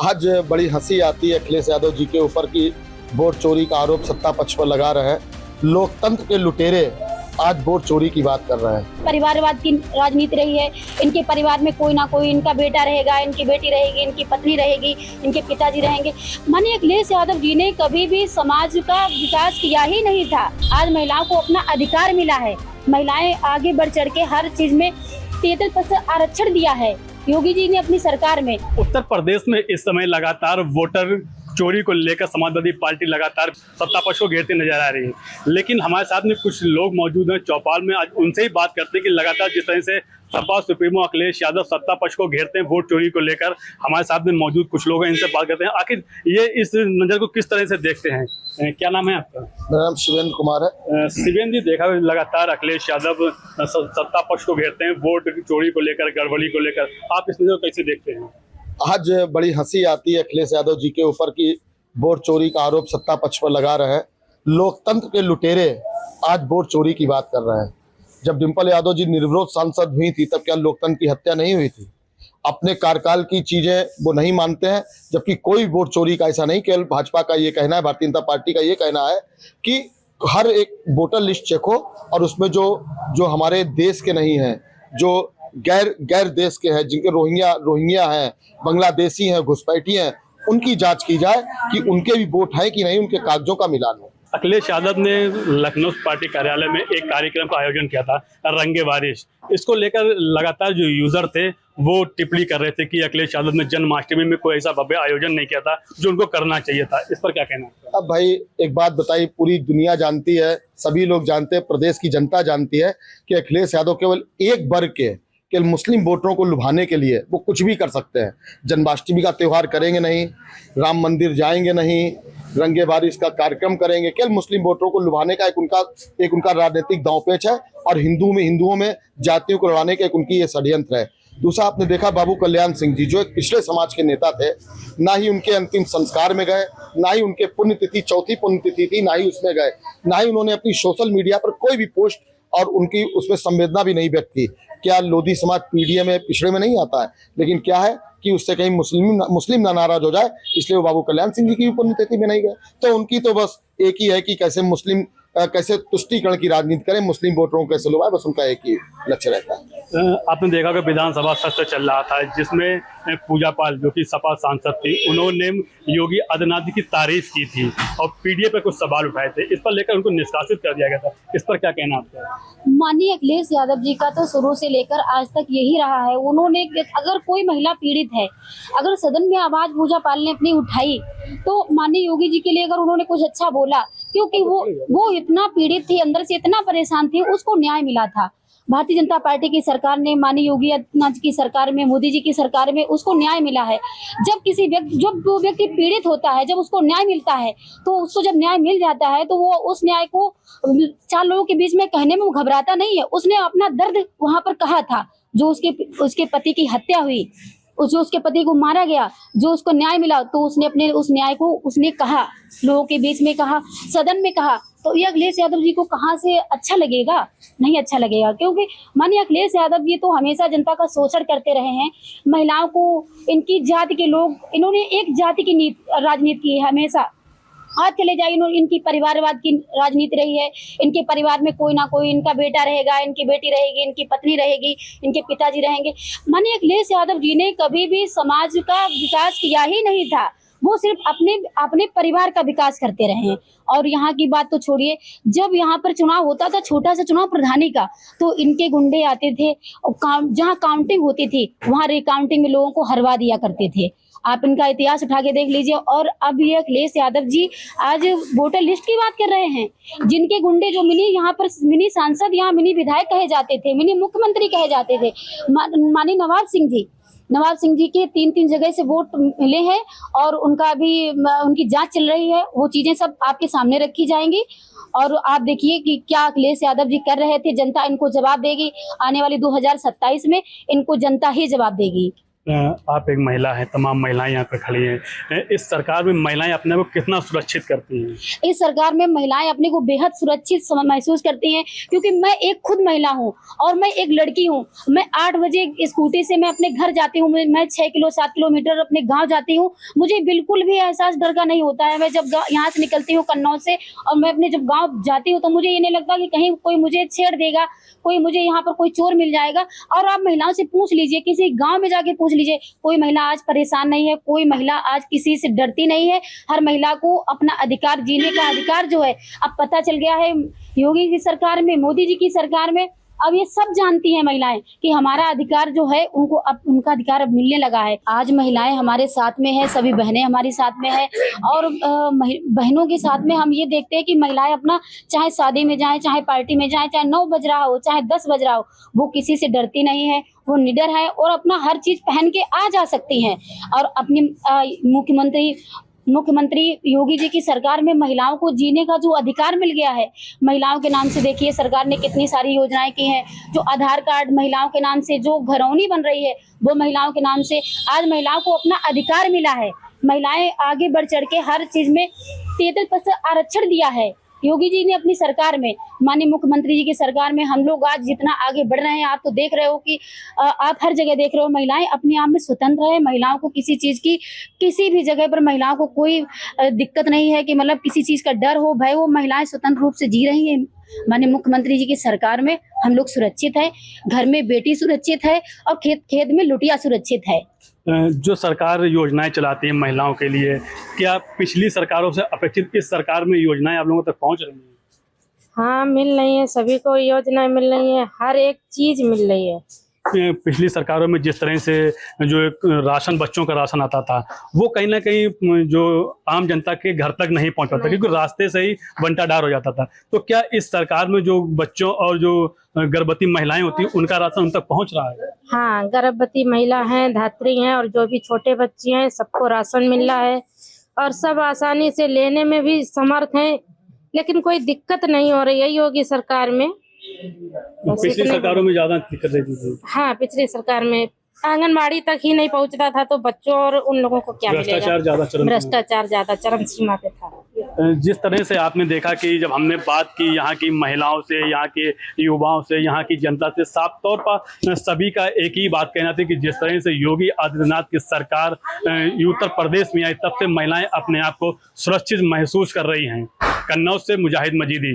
आज बड़ी हंसी आती है अखिलेश यादव जी के ऊपर कि वोट चोरी का आरोप सत्ता पक्ष पर लगा रहे हैं। लोकतंत्र के लुटेरे आज वोट चोरी की बात कर रहे हैं। परिवारवाद की राजनीति रही है। इनके परिवार में कोई ना कोई, इनका बेटा रहेगा, इनकी बेटी रहेगी, इनकी पत्नी रहेगी, इनके पिताजी रहेंगे। माननीय अखिलेश यादव जी ने कभी भी समाज का विकास किया ही नहीं था। आज महिलाओं को अपना अधिकार मिला है। महिलाएं आगे बढ़ चढ़ के हर चीज में 33% आरक्षण दिया है योगी जी ने अपनी सरकार में। उत्तर प्रदेश में इस समय लगातार वोटर चोरी को लेकर समाजवादी पार्टी लगातार सत्ता पक्ष को घेरते नजर आ रही है, लेकिन हमारे साथ में कुछ लोग मौजूद हैं चौपाल में। आज उनसे ही बात करते हैं कि लगातार जिस तरह से सपा सुप्रीमो अखिलेश यादव सत्ता पक्ष को घेरते हैं वोट चोरी को लेकर। हमारे साथ में मौजूद कुछ लोग हैं, इनसे बात करते हैं आखिर ये इस नजर को किस तरह से देखते हैं। क्या नाम है आपका? मेरा नाम शिवेंद्र कुमार है। शिवेंद्र जी, देखा लगातार अखिलेश यादव सत्ता पक्ष को घेरते हैं वोट चोरी को लेकर, गड़बड़ी को लेकर, आप इस नजर को कैसे देखते हैं? आज बड़ी हंसी आती है अखिलेश यादव जी के ऊपर कि वोट चोरी का आरोप सत्ता पक्ष पर लगा रहे हैं। लोकतंत्र के लुटेरे आज वोट चोरी की बात कर रहे हैं। जब डिम्पल यादव जी निर्विरोध सांसद हुई थी तब क्या लोकतंत्र की हत्या नहीं हुई थी? अपने कार्यकाल की चीजें वो नहीं मानते हैं, जबकि कोई वोट चोरी का ऐसा नहीं। केवल भाजपा का ये कहना है, भारतीय जनता पार्टी का ये कहना है कि हर एक वोटर लिस्ट चेक हो और उसमें जो हमारे देश के नहीं हैं, जो गैर देश के हैं, जिनके रोहिंग्या हैं, बांग्लादेशी हैं, घुसपैठी हैं, उनकी जांच की जाए कि उनके भी वोट है कि नहीं, उनके कागजों का मिलान हो। अखिलेश यादव ने लखनऊ पार्टी कार्यालय में एक कार्यक्रम का आयोजन किया था, रंगे बारिश। इसको लेकर लगातार जो यूजर थे वो टिप्पणी कर रहे थे कि अखिलेश यादव ने जन्माष्टमी में कोई ऐसा भव्य आयोजन नहीं किया था जो उनको करना चाहिए था। इस पर क्या कहना है? अब भाई एक बात बताइए, पूरी दुनिया जानती है, सभी लोग जानते हैं, प्रदेश की जनता जानती है कि अखिलेश यादव केवल एक वर्ग के, केवल मुस्लिम वोटरों को लुभाने के लिए वो कुछ भी कर सकते हैं। जन्माष्टमी का त्यौहार करेंगे नहीं, राम मंदिर जाएंगे नहीं, रंगे बारिश का कार्यक्रम करेंगे, केवल मुस्लिम वोटरों को लुभाने का एक उनका राजनीतिक दांवपेच है और हिंदुओं में जातियों को लड़ाने का एक उनकी ये षड्यंत्र है। दूसरा, आपने देखा बाबू कल्याण सिंह जी जो एक पिछड़े समाज के नेता थे, ना ही उनके अंतिम संस्कार में गए, ना ही उनके पुण्यतिथि, चौथी पुण्यतिथि थी, ना ही उसमें गए, ना ही उन्होंने अपनी सोशल मीडिया पर कोई भी पोस्ट और उनकी उसमें संवेदना भी नहीं व्यक्त की। क्या लोधी समाज पीडीए में, पिछड़े में नहीं आता है? लेकिन क्या है कि उससे कहीं मुस्लिम ना नाराज हो जाए, इसलिए वो बाबू कल्याण सिंह जी की भी पुण्यतिथि में नहीं गए। तो उनकी तो बस एक ही है कि कैसे तुष्टीकरण की राजनीति करें, मुस्लिम वोटरों को कैसे लुभाए, बस उनका एक ही लक्ष्य रहता है। आपने देखा कि विधानसभा सत्र चल रहा था जिसमें पूजा पाल जो कि सपा सांसद थी, उन्होंने योगी आदित्यनाथ जी की तारीफ की थी और पीडीए पर कुछ सवाल उठाए थे। इस पर लेकर उनको निष्कासित कर दिया गया था। इस पर क्या कहना आपका? माननीय अखिलेश यादव जी का तो शुरू से लेकर आज तक यही रहा है। उन्होंने, अगर कोई महिला पीड़ित है, अगर सदन में आवाज पूजा पाल ने अपनी उठाई तो माननीय योगी जी के लिए अगर उन्होंने कुछ अच्छा बोला, क्योंकि वो इतना पीड़ित थी, अंदर से इतना परेशान थी, उसको न्याय मिला था। भारतीय जनता पार्टी की सरकार ने, माननीय योगी आदित्यनाथ की सरकार में, मोदी जी की सरकार में उसको न्याय मिला है। जब वो व्यक्ति पीड़ित होता है, जब उसको न्याय मिलता है, तो उसको जब न्याय मिल जाता है तो वो उस न्याय को 4 लोगों के बीच में कहने में वो घबराता नहीं है। उसने अपना दर्द वहां पर कहा था। जो उसके पति की हत्या हुई, जो उसके पति को मारा गया, जो उसको न्याय मिला, तो उसने अपने उस न्याय को उसने कहा, लोगों के बीच में कहा, सदन में कहा। तो ये अखिलेश यादव जी को कहाँ से अच्छा लगेगा? नहीं अच्छा लगेगा, क्योंकि माननीय अखिलेश यादव जी तो हमेशा जनता का शोषण करते रहे हैं। महिलाओं को, इनकी जाति के लोग, इन्होंने एक जाति की राजनीति की है हमेशा। आज चले जाइए, इनकी परिवारवाद की राजनीति रही है। इनके परिवार में कोई ना कोई, इनका बेटा रहेगा, इनकी बेटी रहेगी, इनकी पत्नी रहेगी, इनके पिताजी रहेंगे। माननीय अखिलेश यादव जी ने कभी भी समाज का विकास किया ही नहीं था। वो सिर्फ अपने परिवार का विकास करते रहे हैं। और यहाँ की बात तो छोड़िए, जब यहाँ पर चुनाव होता था, छोटा सा चुनाव प्रधानी का, तो इनके गुंडे आते थे, जहाँ काउंटिंग होती थी वहाँ रिकाउंटिंग में लोगों को हरवा दिया करते थे। आप इनका इतिहास उठा के देख लीजिए। और अब ये अखिलेश यादव जी आज वोटर लिस्ट की बात कर रहे हैं, जिनके गुंडे जो यहाँ पर मिनी सांसद, यहाँ मिनी विधायक कहे जाते थे, मिनी मुख्यमंत्री कहे जाते थे, माननीय नवाब सिंह जी के 3 जगह से वोट मिले हैं और उनकी जांच चल रही है। वो चीजें सब आपके सामने रखी जाएंगी और आप देखिए कि क्या अखिलेश यादव जी कर रहे थे। जनता इनको जवाब देगी। आने वाली 2027 में इनको जनता ही जवाब देगी। आप एक महिला हैं, तमाम महिलाएं यहाँ पर खड़ी हैं। इस सरकार में महिलाएं अपने को कितना सुरक्षित करती हैं? इस सरकार में महिलाएं अपने को बेहद सुरक्षित महसूस करती हैं, क्योंकि मैं एक खुद महिला हूं और मैं एक लड़की हूं। मैं 8 बजे स्कूटी से मैं अपने घर जाती हूं, मैं 7 किलोमीटर अपने गांव जाती हूं। मुझे बिल्कुल भी एहसास डर का नहीं होता है। मैं जब यहाँ से निकलती हूँ कन्नौज से और मैं अपने जब गाँव जाती हूँ तो मुझे ये नहीं लगता कि कहीं कोई मुझे छेड़ देगा, कोई मुझे यहाँ पर कोई चोर मिल जाएगा। और आप महिलाओं से पूछ लीजिए, किसी गाँव में जाके पूछ लीजिए, कोई महिला आज परेशान नहीं है, कोई महिला आज किसी से डरती नहीं है। हर महिला को अपना अधिकार, जीने का अधिकार जो है अब पता चल गया है। योगी की सरकार में, मोदी जी की सरकार में अब ये सब जानती हैं महिलाएं कि हमारा अधिकार जो है उनको अब उनका अधिकार अब मिलने लगा है। आज महिलाएं हमारे साथ में है, सभी बहनें हमारे साथ में है और बहनों के साथ में हम ये देखते हैं कि महिलाएं अपना चाहे शादी में जाएं, चाहे पार्टी में जाएं, चाहे 9 बज रहा हो, चाहे 10 बज रहा हो, वो किसी से डरती नहीं है, वो निडर है और अपना हर चीज पहन के आ जा सकती हैं। और अपनी मुख्यमंत्री योगी जी की सरकार में महिलाओं को जीने का जो अधिकार मिल गया है। महिलाओं के नाम से देखिए सरकार ने कितनी सारी योजनाएं की हैं। जो आधार कार्ड महिलाओं के नाम से, जो घरौनी बन रही है वो महिलाओं के नाम से, आज महिलाओं को अपना अधिकार मिला है। महिलाएं आगे बढ़ चढ़ के हर चीज में 33% आरक्षण दिया है योगी जी ने अपनी सरकार में। माननीय मुख्यमंत्री जी की सरकार में हम लोग आज जितना आगे बढ़ रहे हैं, आप तो देख रहे हो कि आप हर जगह देख रहे हो महिलाएं अपने आप में स्वतंत्र है। महिलाओं को किसी चीज की, किसी भी जगह पर महिलाओं को कोई दिक्कत नहीं है कि मतलब किसी चीज का डर हो, भय हो। महिलाएं स्वतंत्र रूप से जी रही हैं। माननीय मुख्यमंत्री जी की सरकार में हम लोग सुरक्षित है, घर में बेटी सुरक्षित है और खेत में लुटिया सुरक्षित है। जो सरकार योजनाएं चलाती है महिलाओं के लिए, क्या पिछली सरकारों से अपेक्षित इस सरकार में योजनाएं आप लोगों तक पहुंच रही हैं? हाँ, मिल रही है, सभी को योजनाएं मिल रही है, हर एक चीज मिल रही है। पिछली सरकारों में जिस तरह से जो एक राशन, बच्चों का राशन आता था, वो कहीं ना कहीं जो आम जनता के घर तक नहीं पहुंच पाता, क्योंकि रास्ते से ही बंटाढार हो जाता था। तो क्या इस सरकार में जो बच्चों और जो गर्भवती महिलाएं होती हैं उनका राशन उन तक पहुंच रहा है? हाँ, गर्भवती महिला हैं, धात्री हैं और जो भी छोटे बच्चे हैं सबको राशन मिल रहा है और सब आसानी से लेने में भी समर्थ हैं, लेकिन कोई दिक्कत नहीं हो रही है योगी सरकार में। पिछली सरकारों में ज्यादा दिक्कत रहती थी। हाँ, पिछली सरकार में आंगनबाड़ी तक ही नहीं पहुंचता था, तो बच्चों और उन लोगों को क्या मिलेगा? भ्रष्टाचार ज्यादा चरम सीमा पे था। जिस तरह से आपने देखा कि जब हमने बात की यहाँ की महिलाओं से, यहाँ के युवाओं से, यहाँ की जनता से, साफ तौर पर सभी का एक ही बात कहना था कि जिस तरह से योगी आदित्यनाथ की सरकार उत्तर प्रदेश में आई, तब से महिलाएं अपने आप को सुरक्षित महसूस कर रही हैं। कन्नौज से मुजाहिद मजीदी।